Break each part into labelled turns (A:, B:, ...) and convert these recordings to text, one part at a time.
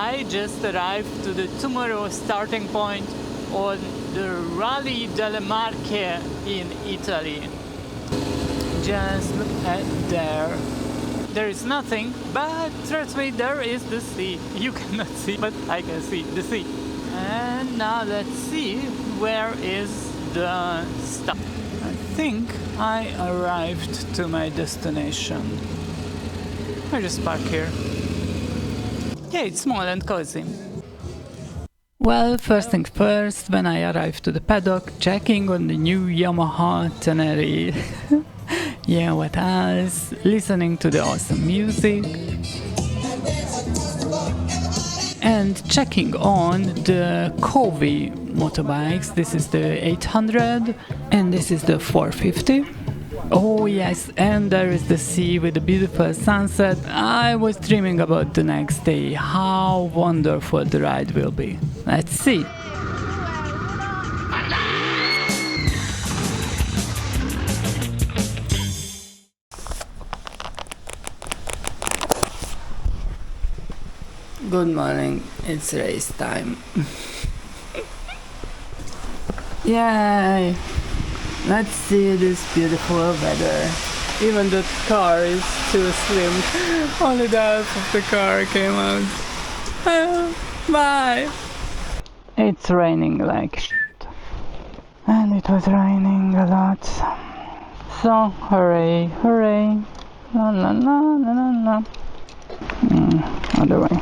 A: I just arrived to the tomorrow starting point on the Rally Delle Marche in Italy. Just look at there. There is nothing, but trust me, there is the sea. You cannot see, but I can see the sea. And now let's see where is the stop. I think I arrived to my destination. I just park here. Yeah, it's small and cozy. Well, first things first, when I arrived to the paddock, checking on the new Yamaha Tenere. Yeah, what else? Listening to the awesome music. And checking on the Covey motorbikes. This is the 800 and this is the 450. Oh yes, and there is the sea with the beautiful sunset. I was dreaming about the next day, how wonderful the ride will be. Let's see. Good morning, it's race time. Yay! Let's see this beautiful weather. Even the car is too slim. Only the half of the car came out. Bye! It's raining like shit. And it was raining a lot. So, hooray, hooray. La la la la la la. Other way.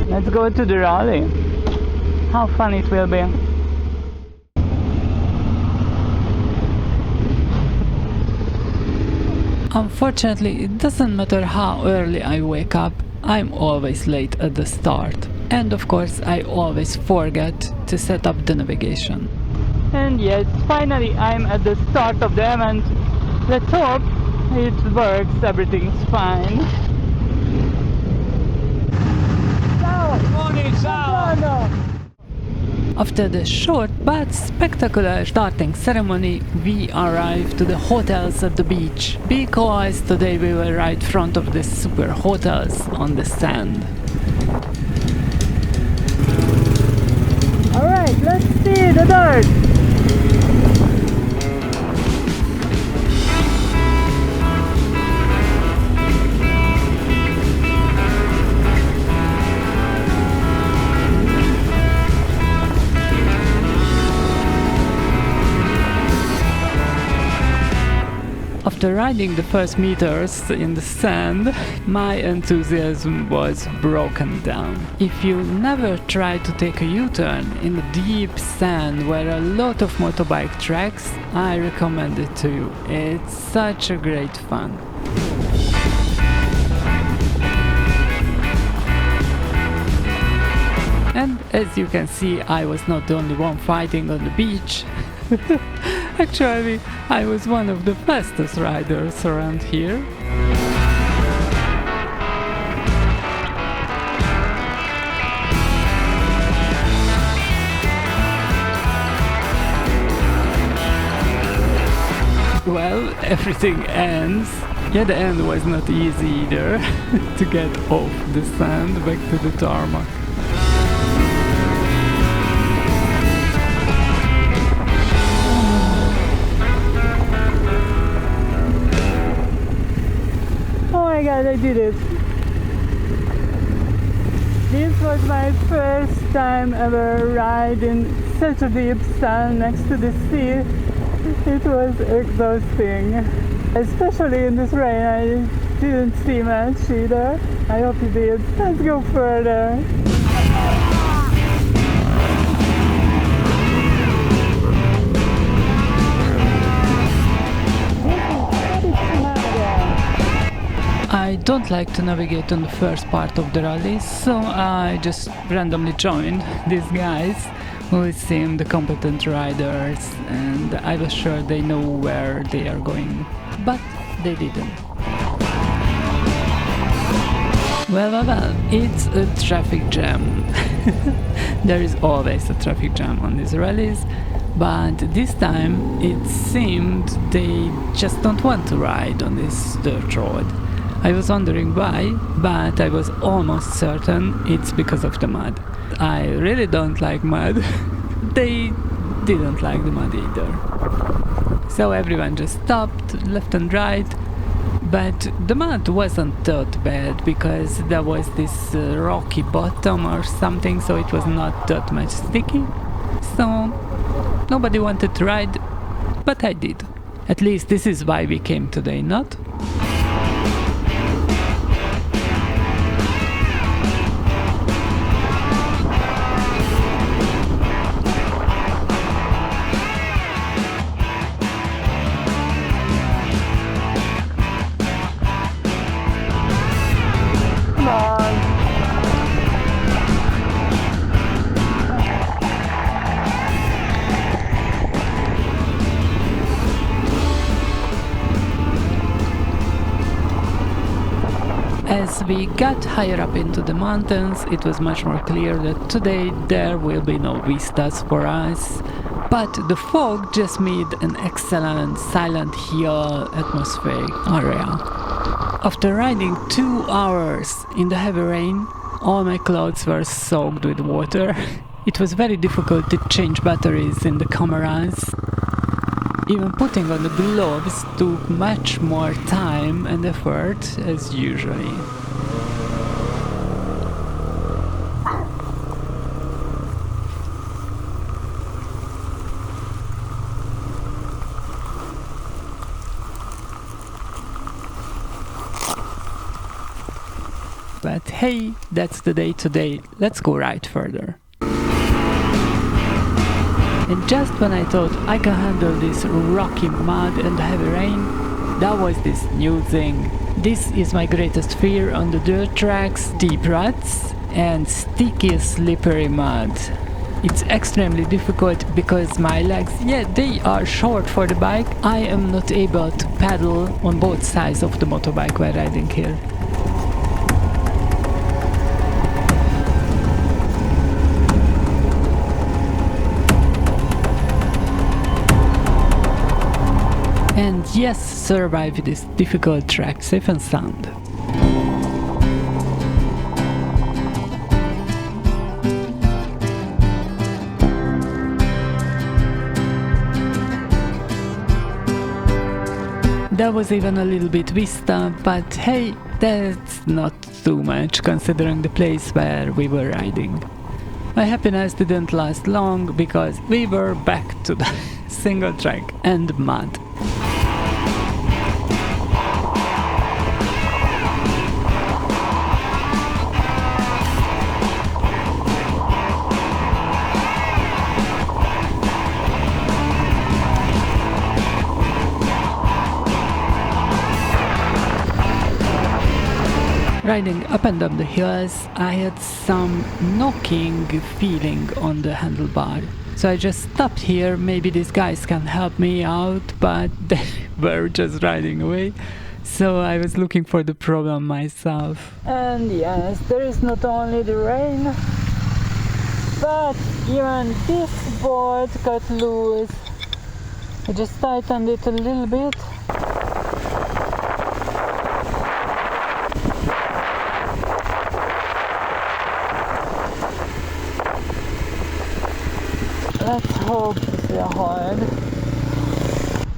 A: Let's go to the rally. How fun it will be. Unfortunately, it doesn't matter how early I wake up, I'm always late at the start. And of course, I always forget to set up the navigation. And yes, finally I'm at the start of the event. Let's hope it works, everything's fine. After the short but spectacular starting ceremony, we arrived to the hotels at the beach, because today we were right in front of the super hotels on the sand. Alright, let's see the dirt! After riding the first meters in the sand, my enthusiasm was broken down. If you never tried to take a U-turn in the deep sand where a lot of motorbike tracks, I recommend it to you. It's such a great fun. And as you can see, I was not the only one fighting on the beach. Actually, I was one of the fastest riders around here. Well, everything ends. Yeah, the end was not easy either, to get off the sand back to the tarmac. Oh my god, I did it! This was my first time ever riding such a deep sand next to the sea. It was exhausting. Especially in this rain, I didn't see much either. I hope you did. Let's go further. I don't like to navigate on the first part of the rally, so I just randomly joined these guys who seem the competent riders, and I was sure they know where they are going, but they didn't. Well, it's a traffic jam. There is always a traffic jam on these rallies, but this time it seemed they just don't want to ride on this dirt road. I was wondering why, but I was almost certain it's because of the mud. I really don't like mud. They didn't like the mud either. So everyone just stopped left and right. But the mud wasn't that bad because there was this rocky bottom or something, so it was not that much sticky. So nobody wanted to ride, but I did. At least this is why we came today, not? As we got higher up into the mountains, it was much more clear that today there will be no vistas for us, but the fog just made an excellent Silent Hill atmospheric area. After riding 2 hours in the heavy rain, all my clothes were soaked with water. It was very difficult to change batteries in the cameras. Even putting on the gloves took much more time and effort as usually. But hey, that's the day today, let's go ride further. And just when I thought I can handle this rocky mud and heavy rain, there was this new thing. This is my greatest fear on the dirt tracks: deep ruts and sticky slippery mud. It's extremely difficult because my legs, they are short for the bike. I am not able to pedal on both sides of the motorbike while riding here. And yes, survive this difficult track safe and sound. There was even a little bit vista, but hey, that's not too much considering the place where we were riding. My happiness didn't last long because we were back to the single track and mud. Riding up and down the hills, I had some knocking feeling on the handlebar. So I just stopped here, maybe these guys can help me out, but they were just riding away. So I was looking for the problem myself. And yes, there is not only the rain, but even this board got loose. I just tightened it a little bit. Let's hope this will hold.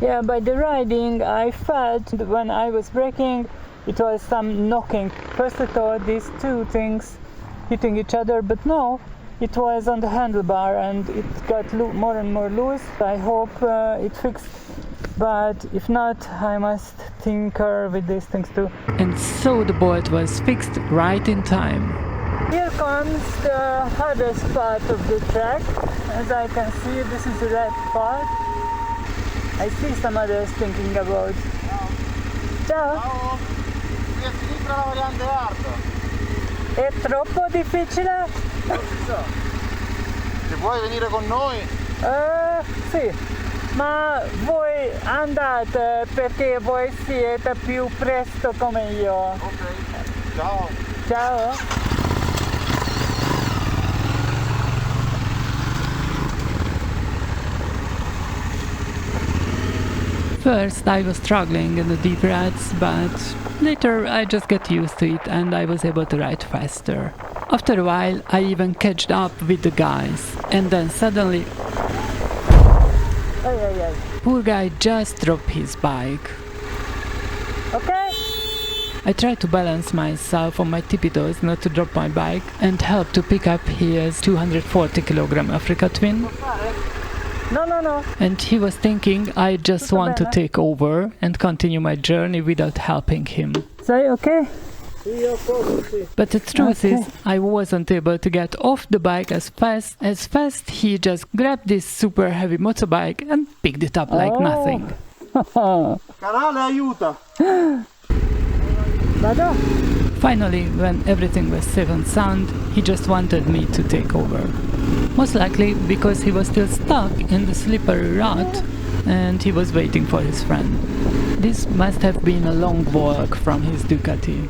A: Yeah, by the riding I felt when I was braking it was some knocking. First I thought these two things hitting each other, but no, it was on the handlebar and it got more and more loose. I hope it fixed, but if not, I must tinker with these things too. And so the bolt was fixed right in time. Here comes the hardest part of the track. As I can see, this is the red part. I see some others thinking about. Ciao!
B: Ciao! Qui a sinistra la variante hard.
A: È troppo difficile?
B: Non si sa. Se vuoi venire con noi?
A: Sì, ma voi andate perché voi siete più presto come io.
B: Ok, ciao!
A: Ciao! first I was struggling in the deep ruts, but later I just got used to it and I was able to ride faster. After a while I even catched up with the guys, and then suddenly poor guy just dropped his bike.
C: Okay.
A: I tried to balance myself on my tippy toes not to drop my bike and help to pick up his 240 kg Africa twin.
C: No.
A: And he was thinking I just want to take over and continue my journey without helping him.
C: Say okay?
A: But the truth is, I wasn't able to get off the bike as fast. He just grabbed this super heavy motorbike and picked it up like nothing.
B: Canale, aiuta!
C: Vado?
A: Finally, when everything was safe and sound, he just wanted me to take over. Most likely because he was still stuck in the slippery rut and he was waiting for his friend. This must have been a long walk from his Ducati.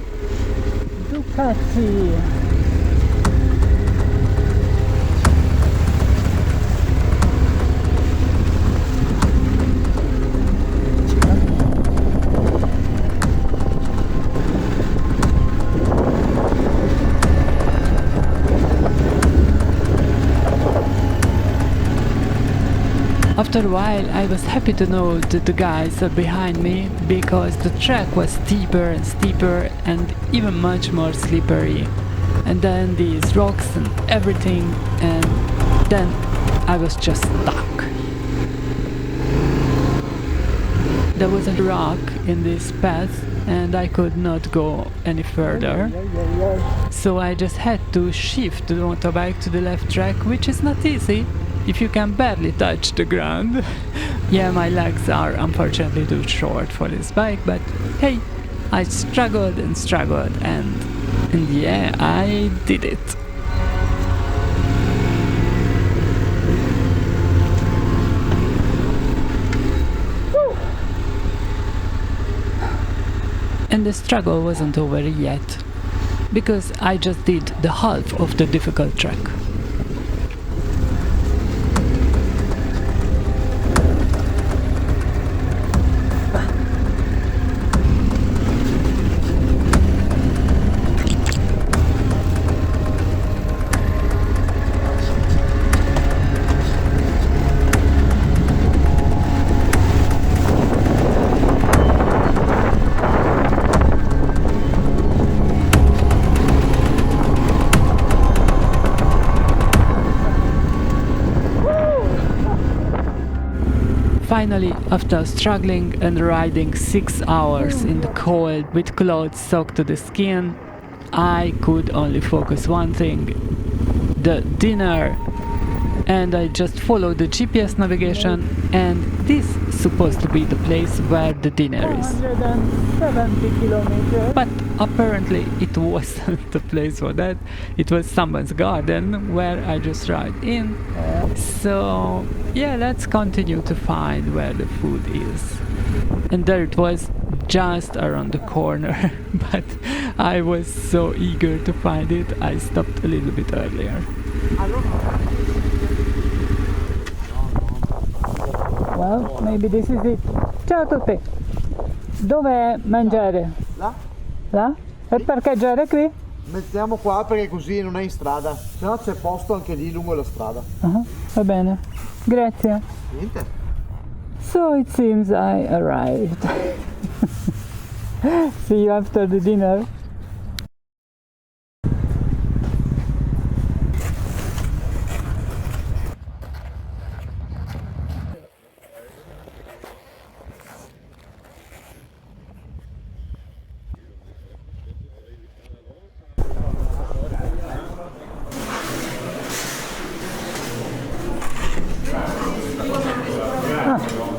A: After a while I was happy to know that the guys are behind me, because the track was steeper and steeper and even much more slippery. And then these rocks and everything, and then I was just stuck. There was a rock in this path and I could not go any further. So I just had to shift the motorbike to the left track, which is not easy if you can barely touch the ground. Yeah, my legs are unfortunately too short for this bike, but hey, I struggled and yeah, I did it. And the struggle wasn't over yet, because I just did the half of the difficult track. Finally, after struggling and riding 6 hours in the cold with clothes soaked to the skin, I could only focus one thing: the dinner. And I just followed the GPS navigation, and this is supposed to be the place where the dinner is.
C: 170 kilometers.
A: But apparently it wasn't the place for that. It was someone's garden where I just ride in. So yeah, let's continue to find where the food is. And there it was, just around the corner. But I was so eager to find it, I stopped a little bit earlier.
C: Well, maybe this is it. Ciao a tutti. Dov'è mangiare?
B: Là?
C: Là? E parcheggiare qui?
B: Mettiamo qua perché così non è in strada, se no c'è posto anche lì lungo la strada.
C: Va bene. Grazie.
B: Niente.
C: So it seems I arrived. See you after the dinner.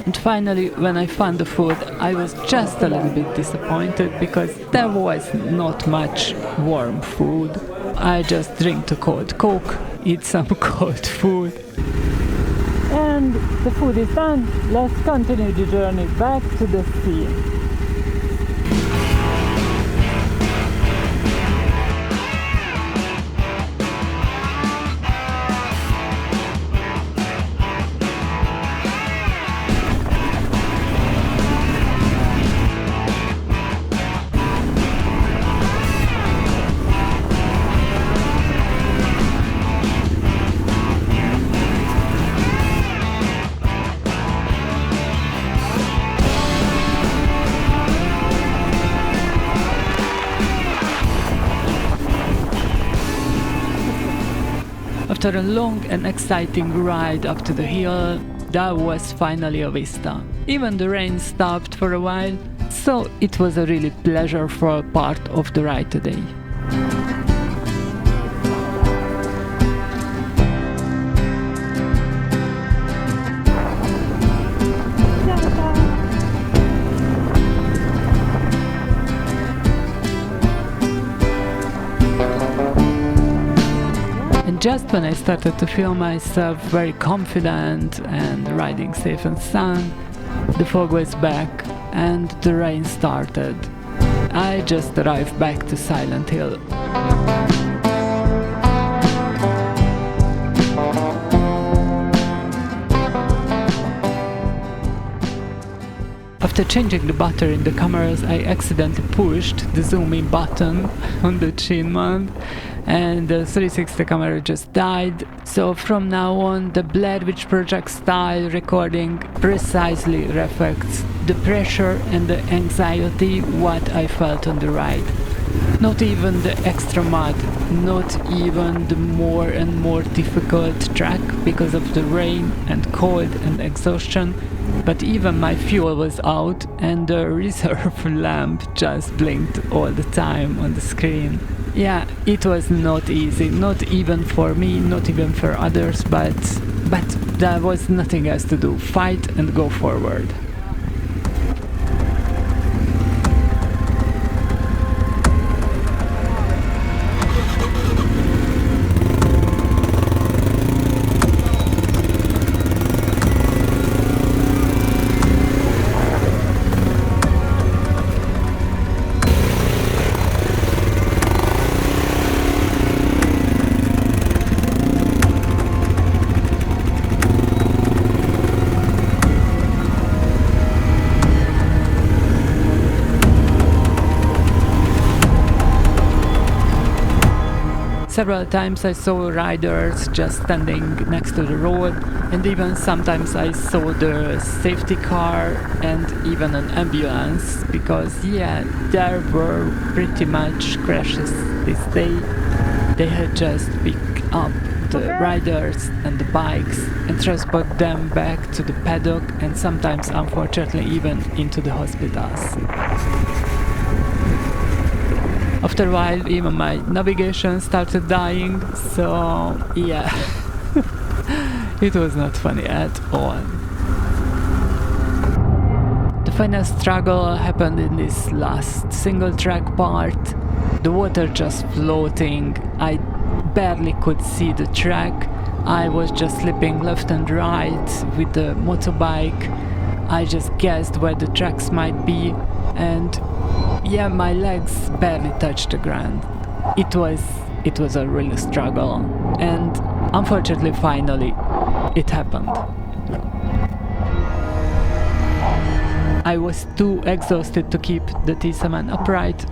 A: And finally, when I found the food, I was just a little bit disappointed because there was not much warm food. I just drink the cold Coke, eat some cold food.
C: And the food is done. Let's continue the journey back to the sea. After a long and exciting ride up to the hill, that was finally a vista. Even the rain stopped for a while, so it was a really pleasurable part of the ride today. And just when I started to feel myself very confident and riding safe and sound, the fog was back and the rain started. I just arrived back to Silent Hill. After changing the battery in the cameras, I accidentally pushed the zoom in button on the chin mount and the 360 camera just died. So from now on, the Blair Witch Project style recording precisely reflects the pressure and the anxiety what I felt on the ride. Not even the extra mud, not even the more and more difficult track because of the rain and cold and exhaustion, but even my fuel was out and the reserve lamp just blinked all the time on the screen. Yeah, it was not easy, not even for me, not even for others, but there was nothing else to do. Fight and go forward. Several times I saw riders just standing next to the road, and even sometimes I saw the safety car and even an ambulance, because yeah, there were pretty much crashes this day. They had just picked up the riders and the bikes and transport them back to the paddock and sometimes unfortunately even into the hospitals. After a while, even my navigation started dying, so yeah, it was not funny at all. The final struggle happened in this last single track part. The water just floating, I barely could see the track, I was just slipping left and right with the motorbike. I just guessed where the tracks might be, and yeah, my legs barely touched the ground. It was a real struggle, and unfortunately finally it happened. I was too exhausted to keep the T7 upright,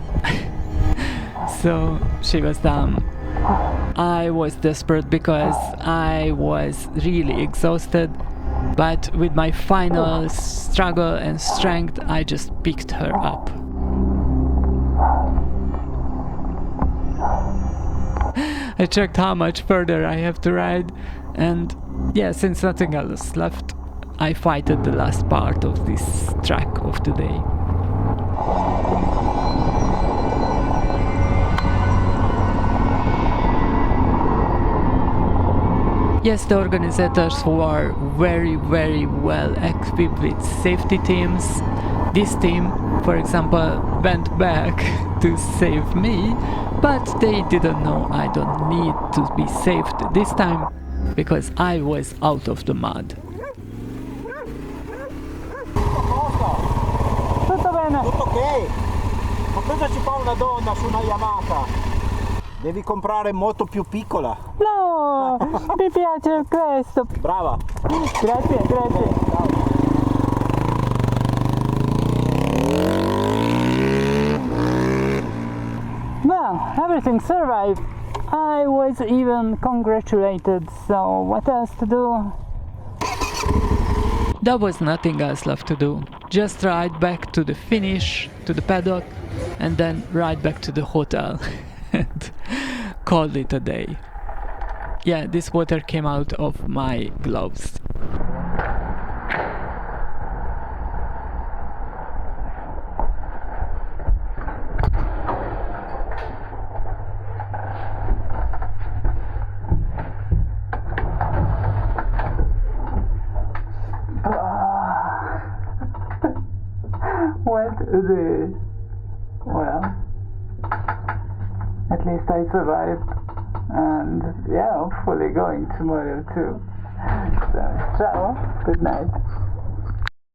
C: so she was down. I was desperate because I was really exhausted, but with my final struggle and strength I just picked her up. I checked how much further I have to ride, and yeah, since nothing else left, I fighted the last part of this track of today. Yes, the organizers were very well equipped with safety teams. This team, for example, went back to save me, but they didn't know I don't need to be saved this time because I was out of the mud.
B: Tutto bene? Tutto ok. Ma cosa ci fa una donna su una Yamaha? Devi comprare moto più piccola.
C: No, mi piace questo.
B: Brava.
C: Grazie.
B: Ciao.
C: Well, everything survived. I was even congratulated, so what else to do?
A: There was nothing else left to do. Just ride back to the finish, to the paddock, and then ride back to the hotel and call it a day.
C: yeah, this water came out of my gloves. What a day. Well, at least I survived, and yeah, hopefully going tomorrow too. So, ciao, good night.